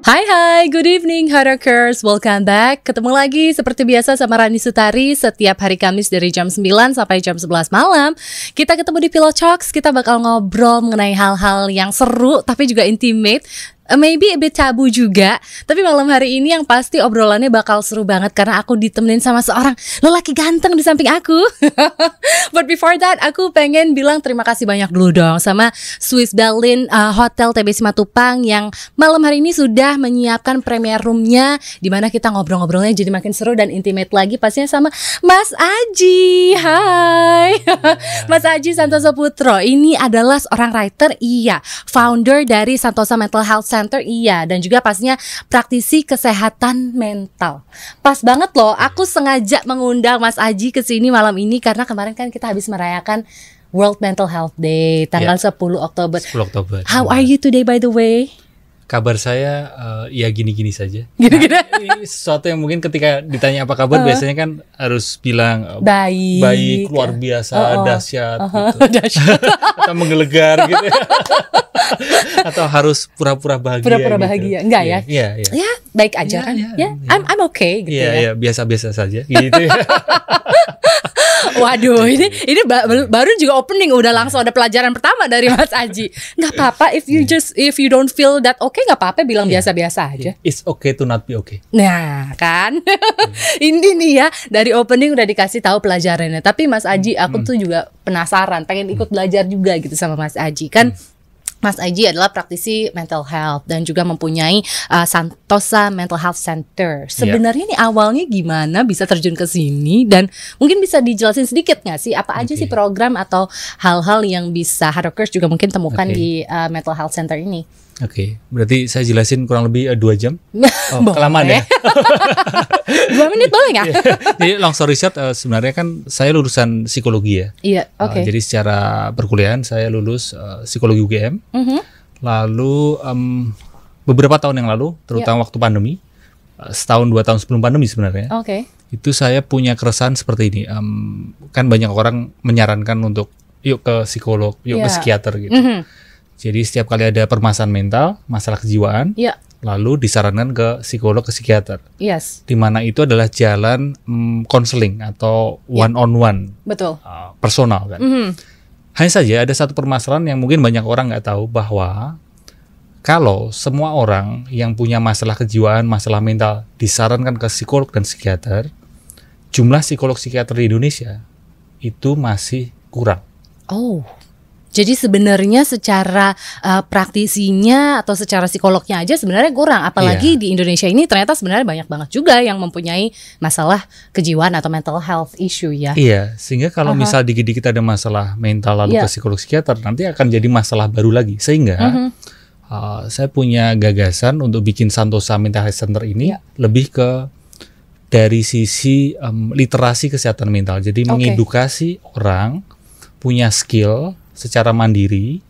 Hai, good evening Harakers, welcome back. Ketemu lagi seperti biasa sama Rani Sutari setiap hari Kamis dari jam 9 sampai jam 11 malam. Kita ketemu di Pillow Talks, kita bakal ngobrol mengenai hal-hal yang seru tapi juga intimate. Maybe a bit tabu juga. Tapi malam hari ini yang pasti obrolannya bakal seru banget karena aku ditemenin sama seorang lelaki ganteng di samping aku. But before that, aku pengen bilang terima kasih banyak dulu dong sama Swiss Berlin Hotel TB Simatupang yang malam hari ini sudah menyiapkan premier roomnya, dimana kita ngobrol-ngobrolnya jadi makin seru dan intimate lagi pastinya sama Mas Aji. Hai. Mas Aji Santoso Putro ini adalah seorang writer, iya, founder dari Santosa Mental Health Center, iya, dan juga pastinya praktisi kesehatan mental. Pas banget loh, aku sengaja mengundang Mas Aji ke sini malam ini karena kemarin kan kita habis merayakan World Mental Health Day tanggal 10 Oktober. 10 Oktober. How are you today by the way? Kabar saya ya gini-gini saja. Gini-gini. Ini sesuatu yang mungkin ketika ditanya apa kabar biasanya kan harus bilang baik, luar biasa, dahsyat gitu. Dahsyat. Atau menggelegar gitu. Atau harus pura-pura bahagia. Pura-pura gitu. bahagia. Enggak ya? Iya. Ya, baik aja kan. Ya, I'm okay gitu ya. Iya, biasa-biasa saja gitu. Waduh, ini baru juga opening udah langsung ada pelajaran pertama dari Mas Aji. Nggak apa-apa if you don't feel that okay, nggak apa-apa bilang biasa-biasa aja. It's okay to not be okay. Nah, kan. Ini nih ya, dari opening udah dikasih tahu pelajarannya. Tapi Mas Aji, aku tuh juga penasaran, pengen ikut belajar juga gitu sama Mas Aji. Kan Mas Aji adalah praktisi mental health dan juga mempunyai Santosa Mental Health Center. Sebenarnya nih awalnya gimana bisa terjun ke sini dan mungkin bisa dijelasin sedikit nggak sih apa aja sih program atau hal-hal yang bisa Harakers juga mungkin temukan di Mental Health Center ini? Oke, berarti saya jelasin kurang lebih 2 jam. Kelamaan ya. 2 menit boleh nggak? Jadi long story short, sebenarnya kan saya lulusan psikologi ya. Iya, oke. Jadi secara perkuliahan saya lulus psikologi UGM. Lalu beberapa tahun yang lalu, terutama waktu pandemi, setahun 2 tahun sebelum pandemi sebenarnya. Itu saya punya keresahan seperti ini. Kan banyak orang menyarankan untuk yuk ke psikolog, yuk ke psikiater gitu. Jadi setiap kali ada permasalahan mental, masalah kejiwaan, lalu disarankan ke psikolog, ke psikiater. Di mana itu adalah jalan konseling atau one on one, personal kan. Hanya saja ada satu permasalahan yang mungkin banyak orang nggak tahu, bahwa kalau semua orang yang punya masalah kejiwaan, masalah mental disarankan ke psikolog dan psikiater, jumlah psikolog psikiater di Indonesia itu masih kurang. Jadi sebenarnya secara praktisinya atau secara psikolognya aja sebenarnya kurang. Apalagi di Indonesia ini ternyata sebenarnya banyak banget juga yang mempunyai masalah kejiwaan atau mental health issue ya. Iya, sehingga kalau misal dikit-dikit ada masalah mental lalu ke psikolog psikiater, nanti akan jadi masalah baru lagi. Sehingga saya punya gagasan untuk bikin Santosa Mental Health Center ini lebih ke dari sisi literasi kesehatan mental. Jadi mengedukasi orang punya skill secara mandiri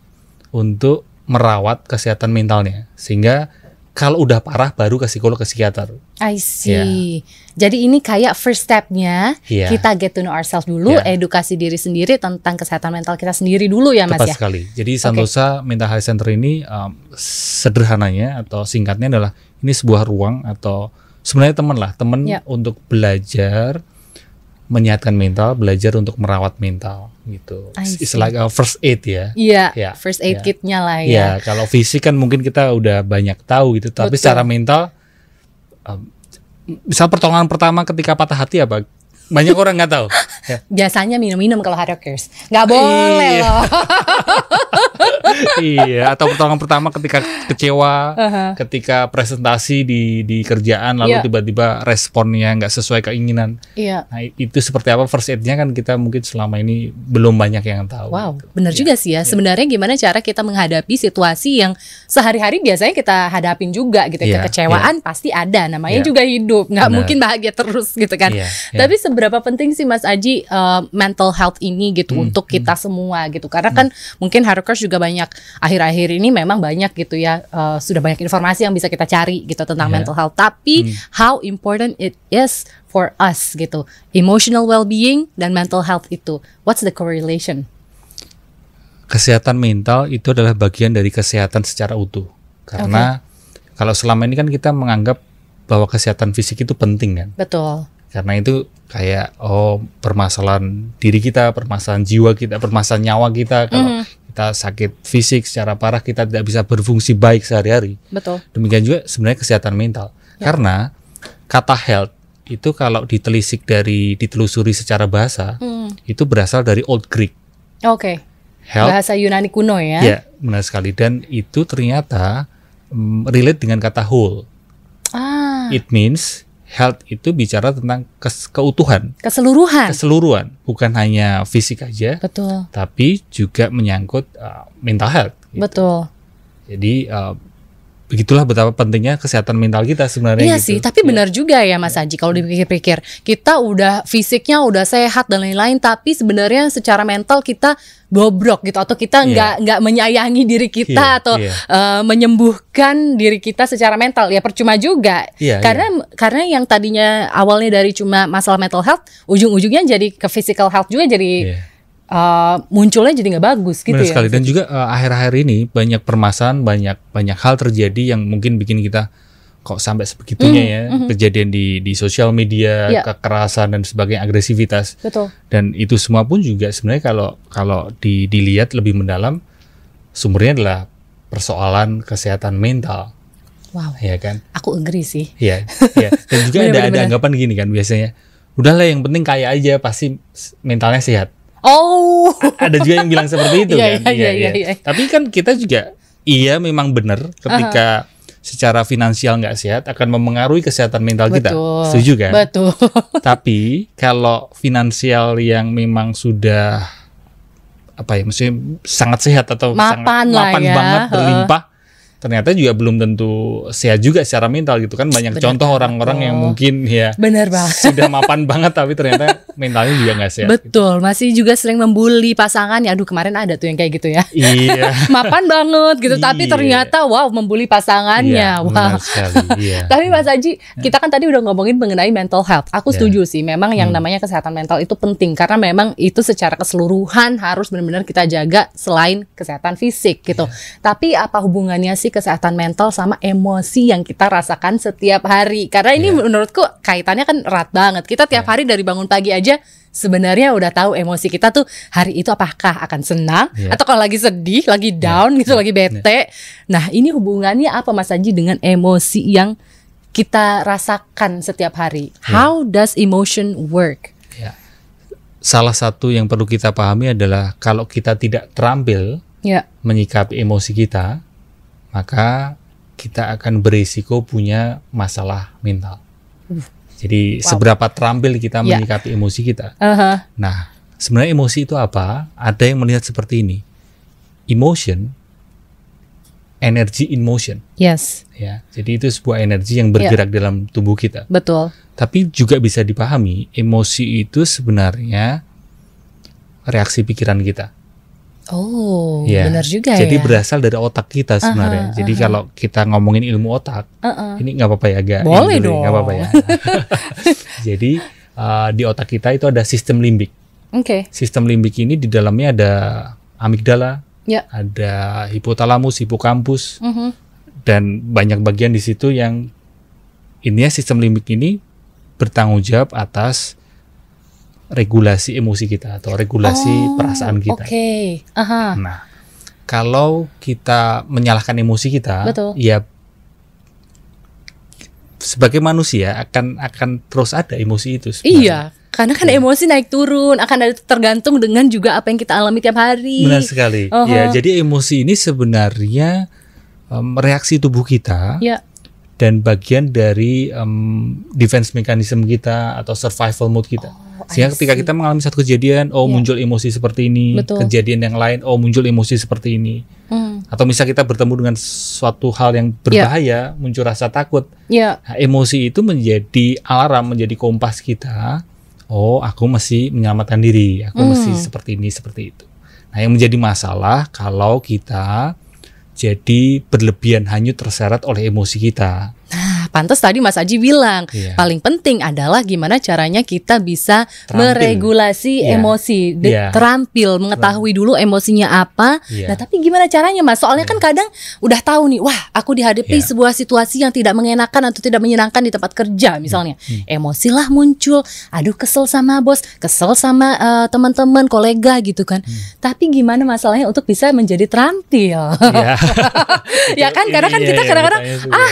untuk merawat kesehatan mentalnya, sehingga kalau udah parah baru ke psikolog, ke psikiater. I see. Jadi ini kayak first stepnya kita get to know ourselves dulu, edukasi diri sendiri tentang kesehatan mental kita sendiri dulu ya Mas. Tepat sekali. Jadi Santosa Mental Health Center ini sederhananya atau singkatnya adalah ini sebuah ruang atau sebenarnya teman untuk belajar menyehatkan mental, belajar untuk merawat mental gitu. It's like a first aid ya. Iya, first aid kitnya lah ya. Iya, kalau fisik kan mungkin kita udah banyak tahu gitu, tapi secara mental, misal pertolongan pertama ketika patah hati apa? Banyak orang nggak tahu. Biasanya minum-minum kalau Harakers. Nggak boleh loh. Iya, atau pertolongan pertama ketika kecewa, ketika presentasi di kerjaan lalu tiba-tiba responnya nggak sesuai keinginan. Nah, itu seperti apa first aid-nya kan kita mungkin selama ini belum banyak yang tahu. Wow, benar juga sih ya. Sebenarnya gimana cara kita menghadapi situasi yang sehari-hari biasanya kita hadapin juga gitu. Kekecewaan pasti ada, namanya juga hidup. Nggak mungkin bahagia terus gitu kan. Tapi seberapa penting sih Mas Aji mental health ini gitu untuk kita semua gitu. Karena kan mungkin Harakers juga banyak akhir-akhir ini memang banyak gitu ya, sudah banyak informasi yang bisa kita cari gitu tentang mental health. Tapi how important it is for us gitu, emotional well-being dan mental health itu, what's the correlation? Kesehatan mental itu adalah bagian dari kesehatan secara utuh. Karena Kalau selama ini kan kita menganggap bahwa kesehatan fisik itu penting kan. Betul. Karena itu kayak permasalahan diri kita, permasalahan jiwa kita, permasalahan nyawa kita. Kalau kita sakit fisik secara parah, kita tidak bisa berfungsi baik sehari-hari. Betul. Demikian juga sebenarnya kesehatan mental. Karena kata health itu kalau ditelusuri secara bahasa, itu berasal dari Old Greek. Oke. Health, bahasa Yunani kuno ya. Ya, benar sekali. Dan itu ternyata relate dengan kata whole. It means health itu bicara tentang keutuhan, keseluruhan, bukan hanya fisik aja, betul, tapi juga menyangkut mental health. Gitu. Betul. Jadi begitulah betapa pentingnya kesehatan mental kita sebenarnya. Iya gitu. sih, tapi benar juga ya Mas Haji, kalau dipikir-pikir kita udah fisiknya udah sehat dan lain-lain, tapi sebenarnya secara mental kita bobrok gitu, atau kita nggak menyayangi diri kita atau menyembuhkan diri kita secara mental, ya percuma juga. Karena yang tadinya awalnya dari cuma masalah mental health, ujung-ujungnya jadi ke physical health juga, jadi munculnya jadi nggak bagus gitu. Benar sekali. Dan juga akhir-akhir ini banyak permasalahan, banyak hal terjadi yang mungkin bikin kita kok sampai sebegitunya kejadian di sosial media, kekerasan dan sebagainya, agresivitas. Betul. Dan itu semua pun juga sebenarnya kalau dilihat lebih mendalam, sumbernya adalah persoalan kesehatan mental. Wow. Ya kan? Aku agree sih. Iya. Dan juga ada anggapan gini kan biasanya. Udahlah yang penting kaya aja, pasti mentalnya sehat. Oh. Ada juga yang bilang seperti itu kan. Iya. Tapi kan kita juga memang benar ketika secara finansial nggak sehat akan memengaruhi kesehatan mental kita. Setuju kan? Betul. Tapi kalau finansial yang memang sudah maksudnya sangat sehat atau mapan banget, berlimpah, ternyata juga belum tentu sehat juga secara mental gitu kan. Banyak contoh orang-orang yang mungkin benar banget, sudah mapan banget tapi ternyata mentalnya juga nggak sehat. Betul, gitu. Masih juga sering membuli pasangan ya. Aduh, kemarin ada tuh yang kayak gitu ya. Iya. Mapan banget gitu, tapi ternyata membuli pasangannya. Benar sekali. Tapi Mas Haji, kita kan tadi udah ngomongin mengenai mental health. Aku setuju sih, memang yang namanya kesehatan mental itu penting karena memang itu secara keseluruhan harus benar-benar kita jaga selain kesehatan fisik gitu. Tapi apa hubungannya sih kesehatan mental sama emosi yang kita rasakan setiap hari? Karena ini menurutku kaitannya kan erat banget. Kita tiap hari dari bangun pagi aja sebenarnya udah tahu emosi kita tuh hari itu apakah akan senang atau kalau lagi sedih, lagi down gitu, lagi bete. Nah, ini hubungannya apa Mas Haji dengan emosi yang kita rasakan setiap hari? How does emotion work? Salah satu yang perlu kita pahami adalah kalau kita tidak terampil menyikapi emosi kita, maka kita akan berisiko punya masalah mental. Jadi seberapa terampil kita menyikapi emosi kita. Nah, sebenarnya emosi itu apa? Ada yang melihat seperti ini. Emotion, energy in motion. Yes. Ya, jadi itu sebuah energi yang bergerak dalam tubuh kita. Betul. Tapi juga bisa dipahami, emosi itu sebenarnya reaksi pikiran kita. Oh, benar juga. Jadi berasal dari otak kita sebenarnya. Jadi kalau kita ngomongin ilmu otak, ini nggak apa-apa ya, boleh dong. Nggak apa-apa ya. Jadi di otak kita itu ada sistem limbik. Sistem limbik ini di dalamnya ada amigdala, ada hipotalamus, hipokampus, dan banyak bagian di situ yang intinya sistem limbik ini bertanggung jawab atas regulasi emosi kita atau regulasi perasaan kita. Nah, kalau kita menyalahkan emosi kita, ya sebagai manusia akan terus ada emosi itu sebenarnya. Iya, karena kan emosi naik turun, akan ada tergantung dengan juga apa yang kita alami tiap hari. Benar sekali. Ya, jadi emosi ini sebenarnya reaksi tubuh kita. Dan bagian dari defense mechanism kita atau survival mode kita. Sehingga ketika kita mengalami satu kejadian, muncul emosi seperti ini. Kejadian yang lain, muncul emosi seperti ini. Atau misal kita bertemu dengan suatu hal yang berbahaya, muncul rasa takut. Nah, emosi itu menjadi alarm, menjadi kompas kita. Aku mesti menyelamatkan diri, aku mesti seperti ini, seperti itu. Nah, yang menjadi masalah kalau kita jadi berlebihan, hanyut, terseret oleh emosi kita. Nah, pantas tadi Mas Aji bilang paling penting adalah gimana caranya kita bisa meregulasi emosi, terampil mengetahui dulu emosinya apa. Nah, tapi gimana caranya Mas? Soalnya kan kadang udah tahu nih, wah aku dihadapi sebuah situasi yang tidak mengenakan atau tidak menyenangkan di tempat kerja misalnya. Emosilah muncul, aduh kesel sama bos, kesel sama teman-teman, kolega gitu kan. Tapi gimana masalahnya untuk bisa menjadi terampil? Ya kan, karena kan kita kadang-kadang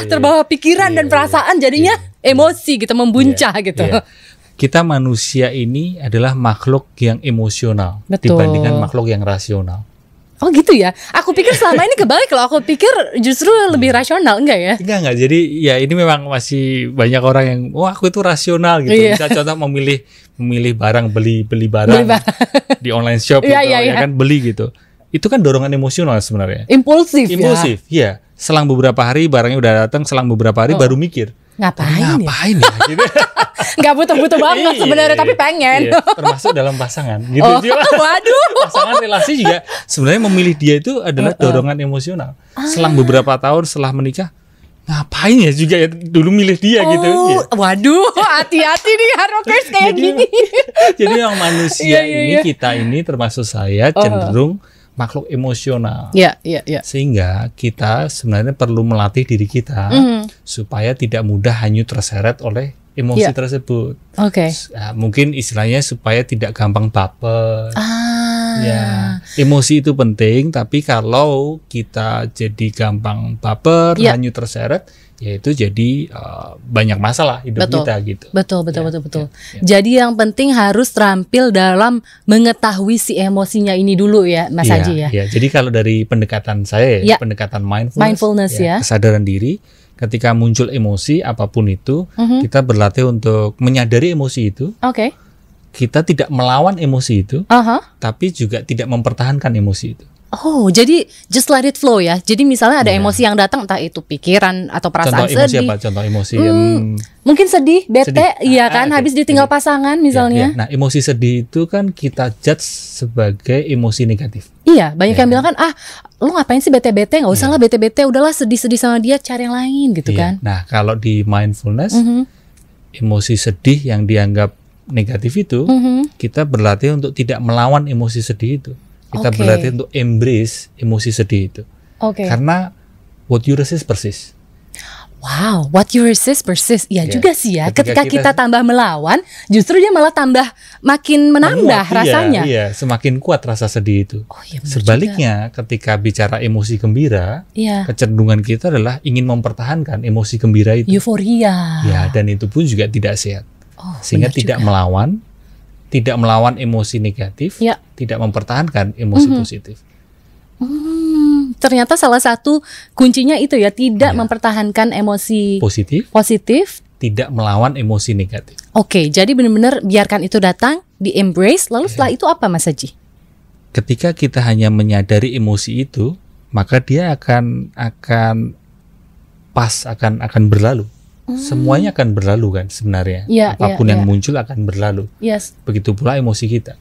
terbawa pikiran dan perasaan jadinya emosi gitu, membuncah gitu. Kita manusia ini adalah makhluk yang emosional dibandingkan makhluk yang rasional. Oh gitu ya. Aku pikir selama ini kebalik loh. Aku pikir justru lebih rasional, enggak ya? Enggak. Jadi ya ini memang masih banyak orang yang wah aku itu rasional gitu. Bisa contoh memilih barang, beli barang di online shop gitu, ya kan beli gitu. Itu kan dorongan emosional sebenarnya. Impulsif ya. Selang beberapa hari barangnya udah datang, selang beberapa hari baru mikir. Ngapain ya gitu. Nggak butuh-butuh banget sebenarnya, tapi pengen. Termasuk dalam pasangan gitu juga. Waduh. Pasangan relasi juga sebenarnya memilih dia itu adalah dorongan emosional. Selang beberapa tahun setelah menikah, ngapain ya juga ya dulu milih dia gitu. Waduh, hati-hati nih Harokers kayak gini. Jadi yang manusia kita ini termasuk saya cenderung makhluk emosional. Sehingga kita sebenarnya perlu melatih diri kita supaya tidak mudah hanyut terseret oleh emosi tersebut. Mungkin istilahnya supaya tidak gampang baper. Emosi itu penting, tapi kalau kita jadi gampang baper, hanyut terseret, ya itu jadi banyak masalah hidup kita gitu. Betul. Jadi yang penting harus terampil dalam mengetahui si emosinya ini dulu ya, Mas Aji ya. Jadi kalau dari pendekatan saya pendekatan mindfulness kesadaran diri, ketika muncul emosi apapun itu, kita berlatih untuk menyadari emosi itu. Kita tidak melawan emosi itu, tapi juga tidak mempertahankan emosi itu. Oh, jadi just let it flow ya. Jadi misalnya ada emosi yang datang, entah itu pikiran atau perasaan contoh sedih. Emosi apa? Contoh emosi mungkin sedih, bete, iya kan, habis ditinggal pasangan misalnya. Nah, emosi sedih itu kan kita judge sebagai emosi negatif. Iya, banyak yang bilang kan, lu ngapain sih bete-bete? Nggak usah lah bete-bete, udahlah sedih-sedih sama dia, cari yang lain gitu kan. Nah, kalau di mindfulness, emosi sedih yang dianggap negatif itu, kita berlatih untuk tidak melawan emosi sedih itu. Kita berlatih untuk embrace emosi sedih itu. Karena what you resist persist. Wow, what you resist persist. Ya juga sih ya. Ketika kita tambah melawan, justru dia malah tambah makin menambah rasanya. Iya, semakin kuat rasa sedih itu. Sebaliknya, ketika bicara emosi gembira, kecenderungan kita adalah ingin mempertahankan emosi gembira itu. Euforia. Ya, dan itu pun juga tidak sehat. Sehingga tidak melawan emosi negatif, tidak mempertahankan emosi positif. Ternyata salah satu kuncinya itu ya, tidak mempertahankan emosi positif, tidak melawan emosi negatif. Jadi benar-benar biarkan itu datang, di embrace, lalu setelah itu apa Mas Haji? Ketika kita hanya menyadari emosi itu, maka dia akan berlalu. Semuanya akan berlalu kan sebenarnya. Apapun yang muncul akan berlalu. Begitu pula emosi kita.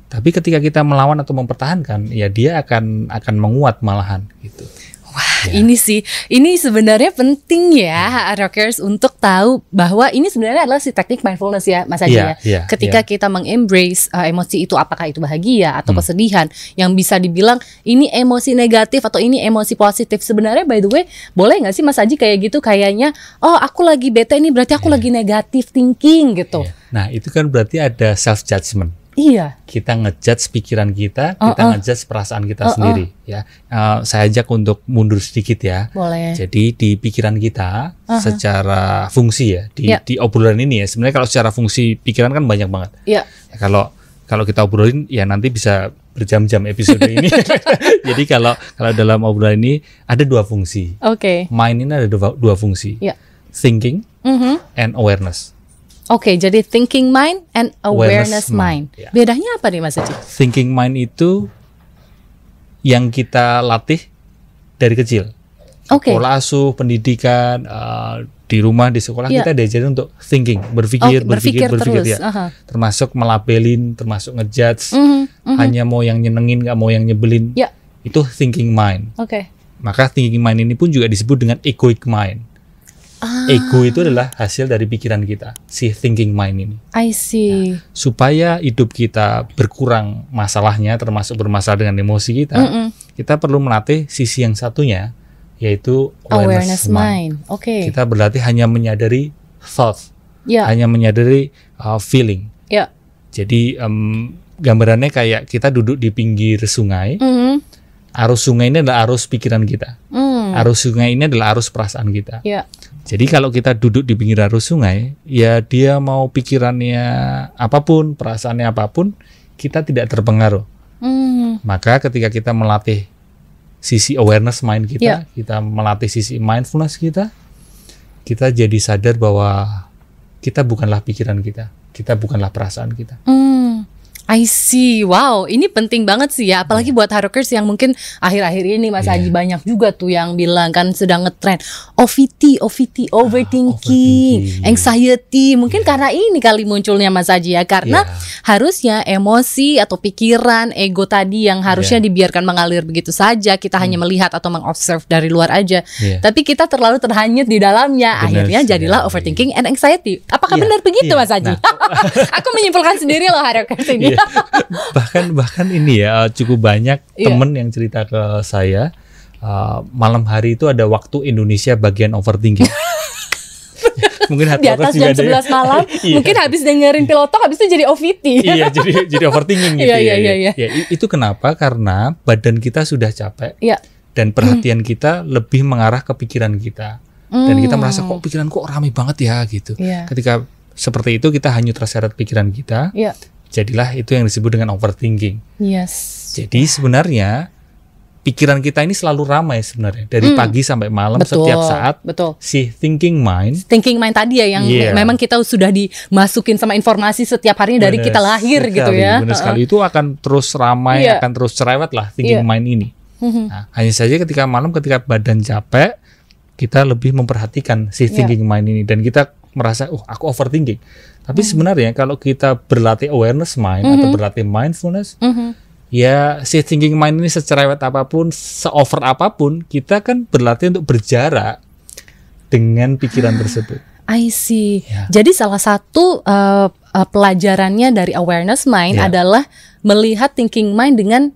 Tapi ketika kita melawan atau mempertahankan, ya dia akan menguat malahan gitu. Wah, ini sebenarnya penting ya, Rockers, untuk tahu bahwa ini sebenarnya adalah si teknik mindfulness ya, Mas Haji ya. Ketika kita mengembrace emosi itu, apakah itu bahagia atau kesedihan, yang bisa dibilang ini emosi negatif atau ini emosi positif. Sebenarnya by the way, boleh nggak sih Mas Haji kayak gitu, kayaknya, oh aku lagi bete ini berarti aku lagi negatif thinking gitu. Nah itu kan berarti ada self judgment. Kita ngejudge pikiran kita, kita ngejudge perasaan kita sendiri ya. Saya ajak untuk mundur sedikit ya. Boleh. Jadi di pikiran kita secara fungsi ya, di obrolan ini ya. Sebenarnya kalau secara fungsi pikiran kan banyak banget. Ya, kalau kita obrolin ya nanti bisa berjam-jam episode ini. Jadi kalau dalam obrolan ini ada dua fungsi. Mind ini ada dua fungsi. Thinking and awareness. Jadi thinking mind and awareness mind. Bedanya apa nih Mas Haji? Thinking mind itu yang kita latih dari kecil. Pola asuh, pendidikan, di rumah, di sekolah kita diajarin untuk thinking, berpikir terus, ya. Termasuk melabelin, termasuk ngejudge, hanya mau yang nyenengin, nggak mau yang nyebelin. Itu thinking mind. Maka thinking mind ini pun juga disebut dengan egoic mind. Ego itu adalah hasil dari pikiran kita, si thinking mind ini. I see. Nah, supaya hidup kita berkurang masalahnya, termasuk bermasalah dengan emosi kita, kita perlu melatih sisi yang satunya, yaitu awareness mind. Oke. Kita berlatih hanya menyadari thought, hanya menyadari feeling. Jadi gambarannya kayak kita duduk di pinggir sungai. Arus sungai ini adalah arus pikiran kita. Arus sungai ini adalah arus perasaan kita. Jadi kalau kita duduk di pinggir arus sungai, ya dia mau pikirannya apapun, perasaannya apapun, kita tidak terpengaruh. Maka ketika kita melatih sisi awareness mind kita, kita melatih sisi mindfulness kita jadi sadar bahwa kita bukanlah pikiran kita bukanlah perasaan kita. I see. Wow, ini penting banget sih ya. Apalagi buat Harokers yang mungkin akhir-akhir ini Mas Aji banyak juga tuh yang bilang kan sedang ngetrend OVT, overthinking, anxiety. Mungkin karena ini kali munculnya Mas Aji ya. Karena harusnya emosi atau pikiran, ego tadi yang harusnya dibiarkan mengalir begitu saja. Kita hanya melihat atau mengobserve dari luar aja. Tapi kita terlalu terhanyut di dalamnya. Akhirnya jadilah overthinking and anxiety. Apakah benar begitu Mas Aji? Aku menyimpulkan sendiri loh Harokers ini. bahkan ini ya cukup banyak temen yang cerita ke saya malam hari itu ada waktu Indonesia bagian overthinking. Mungkin di atas jam 11 malam mungkin habis dengerin Pilotalk habis itu jadi OVT. jadi overthinking gitu. Itu kenapa? Karena badan kita sudah capek dan perhatian kita lebih mengarah ke pikiran kita dan kita merasa kok pikiran kok ramai banget ya gitu. Ketika seperti itu kita hanyut terseret pikiran kita. Jadilah itu yang disebut dengan overthinking. Jadi sebenarnya pikiran kita ini selalu ramai sebenarnya dari pagi sampai malam. Setiap saat. Si thinking mind tadi ya yang memang kita sudah dimasukin sama informasi setiap harinya dari kita lahir gitu ya. Benar sekali, itu akan terus ramai, akan terus cerewet lah thinking mind ini. Nah, hanya saja ketika malam, ketika badan capek, kita lebih memperhatikan si thinking mind ini dan kita merasa aku overthinking. Tapi sebenarnya kalau kita berlatih awareness mind atau berlatih mindfulness, ya si thinking mind ini secerewet apapun, seover apapun, kita kan berlatih untuk berjarak dengan pikiran tersebut. I see. Jadi salah satu pelajarannya dari awareness mind adalah melihat thinking mind dengan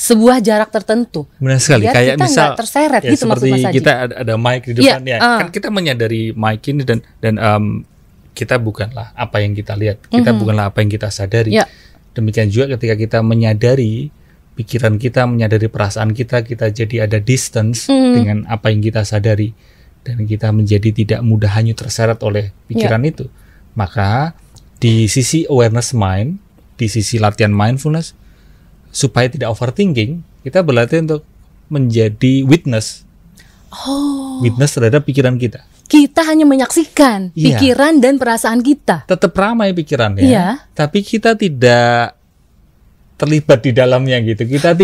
sebuah jarak tertentu. Benar sekali. Biar kayak kita misal terseret gitu seperti maksud Mas Aji. Kita ada mic di depannya. Kan kita menyadari mic ini dan kita bukanlah apa yang kita lihat. Kita bukanlah apa yang kita sadari. Demikian juga ketika kita menyadari pikiran kita, menyadari perasaan kita jadi ada distance dengan apa yang kita sadari dan kita menjadi tidak mudah hanyut terseret oleh pikiran itu. Maka di sisi awareness mind, di sisi latihan mindfulness, supaya tidak overthinking, kita berlatih untuk menjadi witness. Witness terhadap pikiran kita. Kita hanya menyaksikan pikiran dan perasaan kita. Tetap ramai pikirannya, tapi kita tidak terlibat di dalamnya gitu. Kita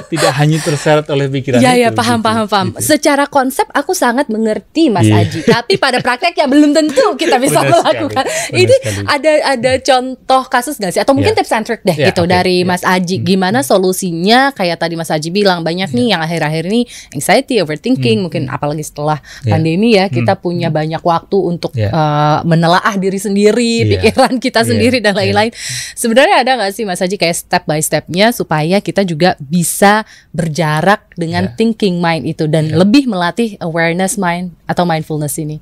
tidak hanya terseret oleh pikiran itu. Paham. Secara konsep aku sangat mengerti Mas Aji, tapi pada prakteknya belum tentu kita bisa melakukan. Ini ada contoh kasus nggak sih? Atau mungkin tips and trick deh dari Mas Aji. Gimana solusinya? Kayak tadi Mas Aji bilang banyak nih yang akhir-akhir ini anxiety, overthinking, mungkin apalagi setelah pandemi ya kita punya banyak waktu untuk menelaah diri sendiri, pikiran kita sendiri dan lain-lain. Sebenarnya ada nggak sih Mas Aji kayak step by stepnya supaya kita juga bisa berjarak dengan thinking mind itu dan lebih melatih awareness mind atau mindfulness ini?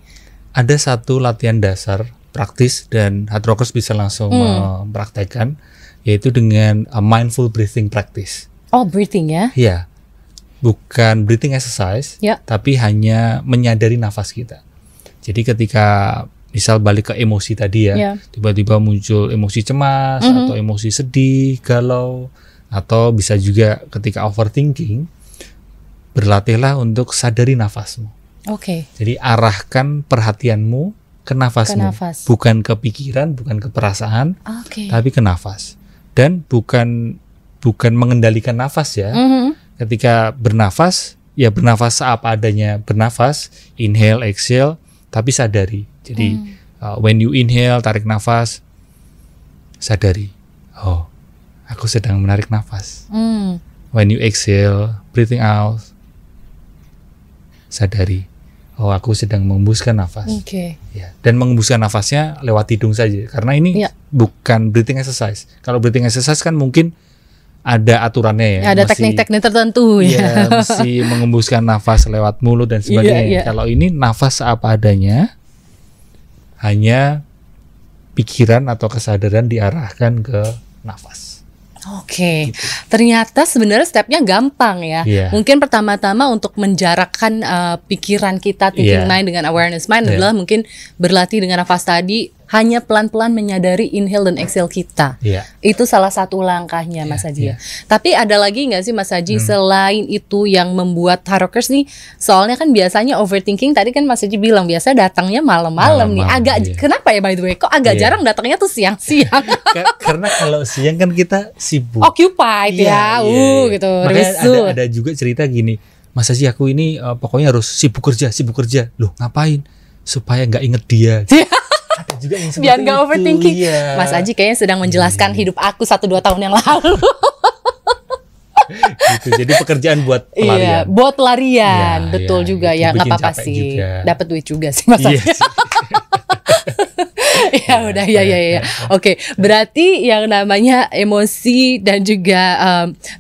Ada satu latihan dasar praktis dan hard rockers bisa langsung mempraktekkan, yaitu dengan mindful breathing practice. Breathing ya? Iya, bukan breathing exercise, tapi hanya menyadari nafas kita. Jadi ketika misal balik ke emosi tadi tiba-tiba muncul emosi cemas atau emosi sedih, galau, atau bisa juga ketika overthinking, berlatihlah untuk sadari nafasmu. Jadi arahkan perhatianmu ke nafasmu, bukan ke pikiran, bukan ke perasaan, tapi ke nafas. Dan bukan mengendalikan nafas ya. Ketika bernafas, ya bernafas apa adanya, bernafas, inhale, exhale, tapi sadari. Jadi when you inhale, tarik nafas, sadari. Aku sedang menarik nafas. When you exhale, breathing out, sadari. oh aku sedang mengembuskan nafas. Ya, dan mengembuskan nafasnya lewat hidung saja, karena ini bukan breathing exercise. Kalau breathing exercise kan mungkin ada aturannya ya. Ada teknik-teknik tertentu ya. Mesti mengembuskan nafas lewat mulut dan sebagainya. Kalau ini nafas apa adanya, hanya pikiran atau kesadaran diarahkan ke nafas. Gitu. Ternyata sebenarnya stepnya gampang ya. Mungkin pertama-tama untuk menjarakkan pikiran kita, thinking mind dengan awareness mind adalah mungkin berlatih dengan nafas tadi, hanya pelan-pelan menyadari inhale dan exhale kita. Itu salah satu langkahnya Mas Haji. Tapi ada lagi nggak sih Mas Haji selain itu yang membuat Harokers nih, soalnya kan biasanya overthinking tadi kan Mas Haji bilang biasa datangnya malam-malam nih. Agak kenapa ya by the way? Kok agak jarang datangnya tuh siang-siang? Karena kalau siang kan kita sibuk, occupied gitu. Makanya ada juga cerita gini, Mas Haji aku ini pokoknya harus sibuk kerja. Loh ngapain? Supaya nggak inget dia. Ada juga yang biar nggak overthinking. Mas Haji kayaknya sedang menjelaskan hidup aku 1-2 tahun yang lalu. Gitu. Jadi pekerjaan buat pelarian. Buat pelarian, betul juga ya. Nggak apa-apa sih. Dapat duit juga sih Mas Haji. Ya. Oke, berarti yang namanya emosi dan juga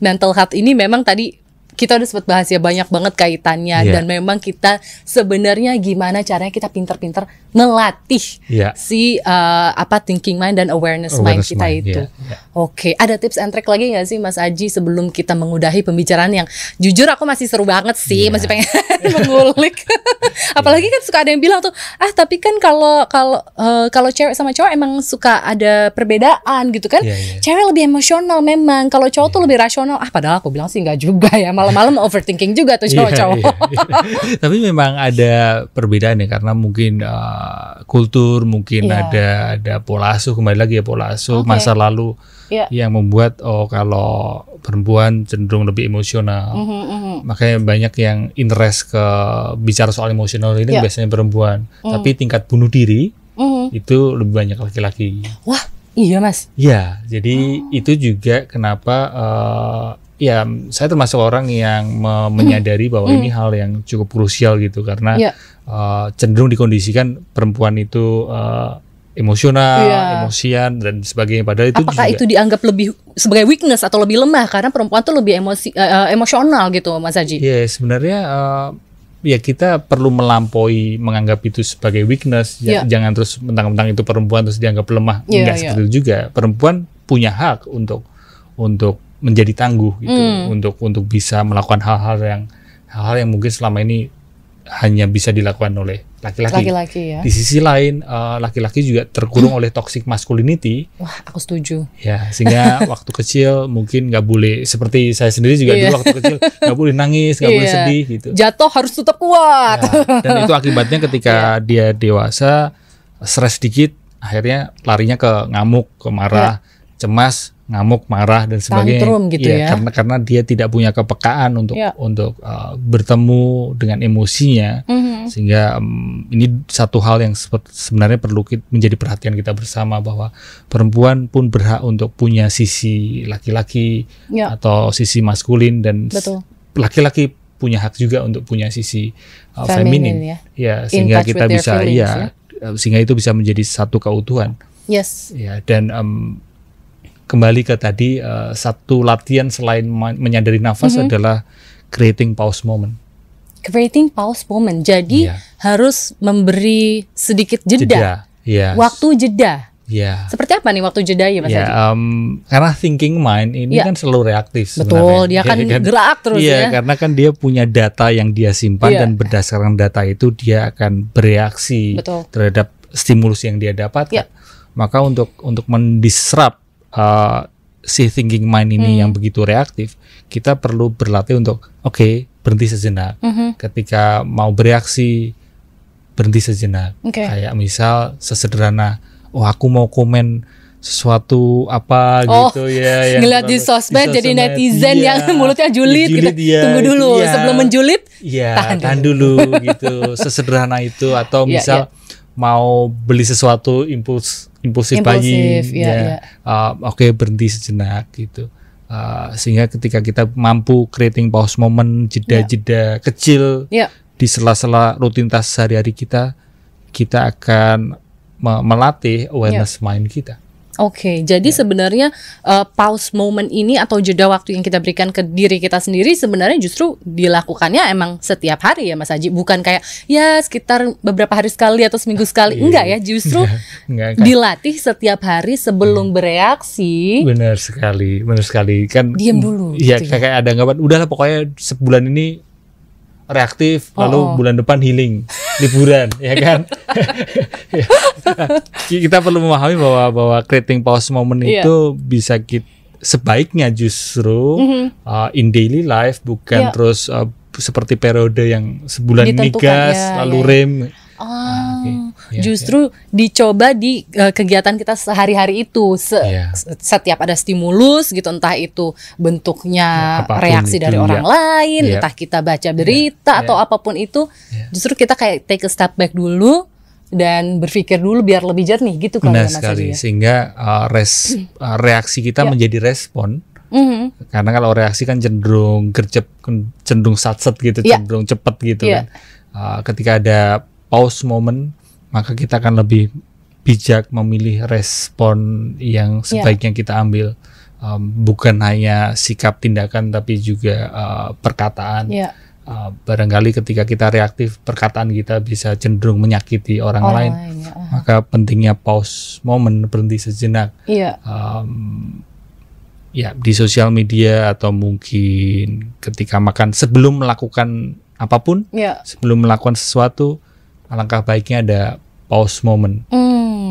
mental health ini memang tadi kita udah sempat bahas ya, banyak banget kaitannya dan memang kita sebenarnya gimana caranya kita pintar-pintar melatih si thinking mind dan awareness mind kita itu. Oke, ada tips and trick lagi nggak sih Mas Aji sebelum kita mengudahi pembicaraan yang jujur aku masih seru banget sih, masih pengen mengulik. Apalagi kan suka ada yang bilang tuh, tapi kan kalau cewek sama cowok emang suka ada perbedaan gitu kan. Cewek lebih emosional memang, kalau cowok tuh lebih rasional. Padahal aku bilang sih nggak juga ya. Malam-malam overthinking juga tuh cowok-cowok. Tapi memang ada perbedaan ya, karena mungkin kultur, mungkin ada pola asuh, kembali lagi ya pola asuh masa lalu yang membuat kalau perempuan cenderung lebih emosional. Makanya banyak yang interest ke bicara soal emosional ini biasanya perempuan. Tapi tingkat bunuh diri itu lebih banyak laki-laki. Wah, iya Mas. Ya, jadi itu juga kenapa saya termasuk orang yang menyadari bahwa ini hal yang cukup krusial gitu, karena cenderung dikondisikan perempuan itu emosional, emosian dan sebagainya. Padahal itu apakah itu dianggap lebih sebagai weakness atau lebih lemah karena perempuan tuh lebih emosional gitu Mas Haji? Sebenarnya kita perlu melampaui menganggap itu sebagai weakness. Jangan terus mentang-mentang itu perempuan terus dianggap lemah. Enggak seperti itu juga. Perempuan punya hak untuk menjadi tangguh gitu, untuk bisa melakukan hal-hal yang mungkin selama ini hanya bisa dilakukan oleh laki-laki. Di sisi lain, laki-laki juga terkurung oleh toxic masculinity. Wah, aku setuju. Sehingga waktu kecil mungkin nggak boleh, seperti saya sendiri juga dulu waktu kecil nggak boleh nangis, nggak boleh sedih gitu. Jatuh harus tetap kuat. Dan itu akibatnya ketika dia dewasa, stres sedikit, akhirnya larinya ke ngamuk, ke marah, cemas, ngamuk, marah dan sebagainya. Tantrum gitu karena dia tidak punya kepekaan untuk bertemu dengan emosinya, sehingga ini satu hal yang sebenarnya perlu menjadi perhatian kita bersama, bahwa perempuan pun berhak untuk punya sisi laki-laki atau sisi maskulin, dan laki-laki punya hak juga untuk punya sisi feminin, sehingga kita bisa sehingga itu bisa menjadi satu keutuhan. Dan kembali ke tadi, satu latihan selain menyadari nafas adalah creating pause moment. Creating pause moment. Jadi harus memberi sedikit jeda. Waktu jeda. Seperti apa nih waktu jeda ya Mas Haji? Karena thinking mind ini kan selalu reaktif sebenarnya. Betul, dia kan gerak terus karena kan dia punya data yang dia simpan, dan berdasarkan data itu dia akan bereaksi terhadap stimulus yang dia dapatkan. Maka untuk mendisrupt si thinking mind ini yang begitu reaktif, kita perlu berlatih untuk berhenti sejenak. Ketika mau bereaksi, berhenti sejenak. Kayak misal sesederhana, aku mau komen sesuatu apa gitu yang ngeliat di sosmed jadi netizen yang mulutnya julid gitu. Tunggu dulu sebelum menjulit, tahan dulu gitu. Sesederhana itu. Atau misal mau beli sesuatu impulsif buying, berhenti sejenak gitu. Sehingga ketika kita mampu creating pause moment, jeda-jeda kecil, di sela-sela rutinitas sehari-hari kita akan melatih awareness mind kita. Oke, jadi sebenarnya pause moment ini atau jeda waktu yang kita berikan ke diri kita sendiri sebenarnya justru dilakukannya emang setiap hari ya Mas Aji, bukan kayak ya sekitar beberapa hari sekali atau seminggu sekali, enggak ya, justru dilatih setiap hari sebelum bereaksi. Benar sekali kan. Diam dulu. Iya, gitu kayak ada anggapan udahlah pokoknya sebulan ini reaktif, lalu bulan depan healing, liburan, ya kan? Kita perlu memahami bahwa creating pause moment itu bisa sebaiknya justru in daily life, bukan terus seperti periode yang sebulan ini gas, lalu rem. Justru dicoba di kegiatan kita sehari-hari itu setiap ada stimulus gitu, entah itu bentuknya reaksi dari orang lain, entah kita baca berita atau apapun itu, justru kita kayak take a step back dulu dan berpikir dulu biar lebih jernih gitu kan ya Mas Aji. Sehingga reaksi kita menjadi respon. Karena kalau reaksi kan cenderung gercep, cenderung satset gitu, cenderung cepet gitu kan. Ketika ada pause moment, maka kita akan lebih bijak memilih respon yang sebaiknya kita ambil, bukan hanya sikap tindakan tapi juga perkataan. Barangkali ketika kita reaktif, perkataan kita bisa cenderung menyakiti orang lain. Maka pentingnya pause moment, berhenti sejenak. Di sosial media atau mungkin ketika makan, sebelum melakukan apapun, sebelum melakukan sesuatu, alangkah baiknya ada pause moment.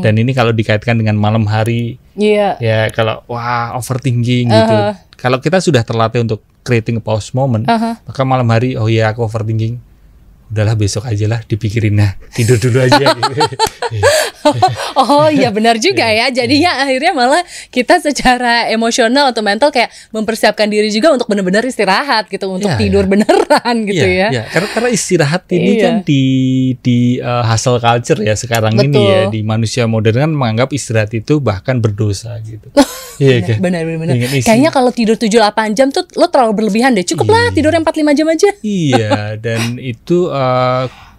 Dan ini kalau dikaitkan dengan malam hari, ya kalau overthinking gitu. Kalau kita sudah terlatih untuk creating a pause moment, maka malam hari aku overthinking, udahlah besok aja lah dipikirin, tidur dulu aja. Gitu. Oh iya benar juga ya. Jadinya akhirnya malah kita secara emosional atau mental kayak mempersiapkan diri juga untuk benar-benar istirahat gitu, untuk tidur beneran gitu ya. Karena istirahat ini kan di hustle culture ya sekarang. Betul. Ini ya, di manusia modern kan menganggap istirahat itu bahkan berdosa gitu. Benar. Kayaknya kalau tidur 7-8 jam tuh lo terlalu berlebihan deh. Cukup lah tidur 4-5 jam aja. Iya, dan itu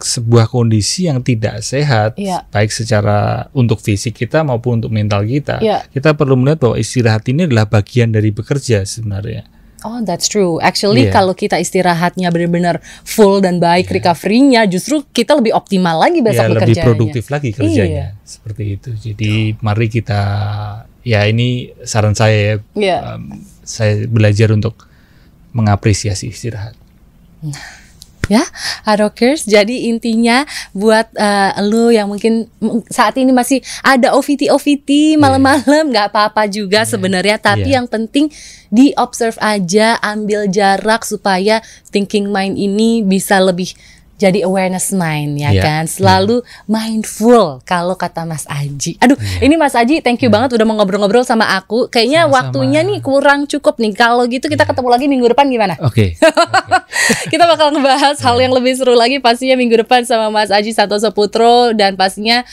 sebuah kondisi yang tidak sehat, baik secara untuk fisik kita maupun untuk mental kita. Kita perlu melihat bahwa istirahat ini adalah bagian dari bekerja sebenarnya. Oh, that's true. Actually, kalau kita istirahatnya benar-benar full dan baik, recovery-nya, justru kita lebih optimal lagi besok bekerjanya. Lebih produktif lagi kerjanya. Seperti itu. Jadi mari kita, ini saran saya ya, saya belajar untuk mengapresiasi istirahat. Ya, Harokers, jadi intinya buat lu yang mungkin saat ini masih ada OVT malam-malam, nggak apa-apa juga sebenarnya, tapi yang penting di observe aja, ambil jarak supaya thinking mind ini bisa lebih jadi awareness mind kan, selalu mindful kalau kata Mas Aji. Aduh, ini Mas Aji, thank you banget udah mau ngobrol-ngobrol sama aku. Kayaknya waktunya nih kurang cukup nih. Kalau gitu kita ketemu lagi minggu depan gimana? Oke. Kita bakal ngebahas hal yang lebih seru lagi pastinya minggu depan sama Mas Aji Santoso Putro, dan pastinya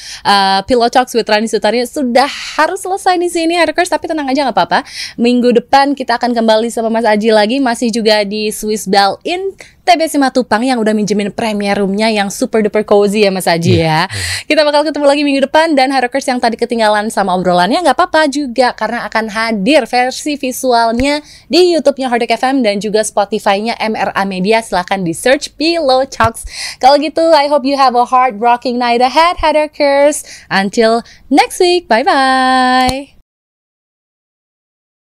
Pillow Talks with Rani Sutari sudah harus selesai di sini, Harokers, tapi tenang aja nggak apa-apa. Minggu depan kita akan kembali sama Mas Aji lagi, masih juga di Swiss Bell in TBC Matupang yang udah minjemin premier roomnya yang super duper cozy ya Mas Aji ya. Kita bakal ketemu lagi minggu depan, dan Harokers yang tadi ketinggalan sama obrolannya nggak apa-apa juga, karena akan hadir versi visualnya di YouTube-nya Hardek FM dan juga Spotify-nya MRA Media. Silahkan di search Pillow Talks. Kalau gitu, I hope you have a heart-rocking night ahead, Harokers. Until next week, bye-bye.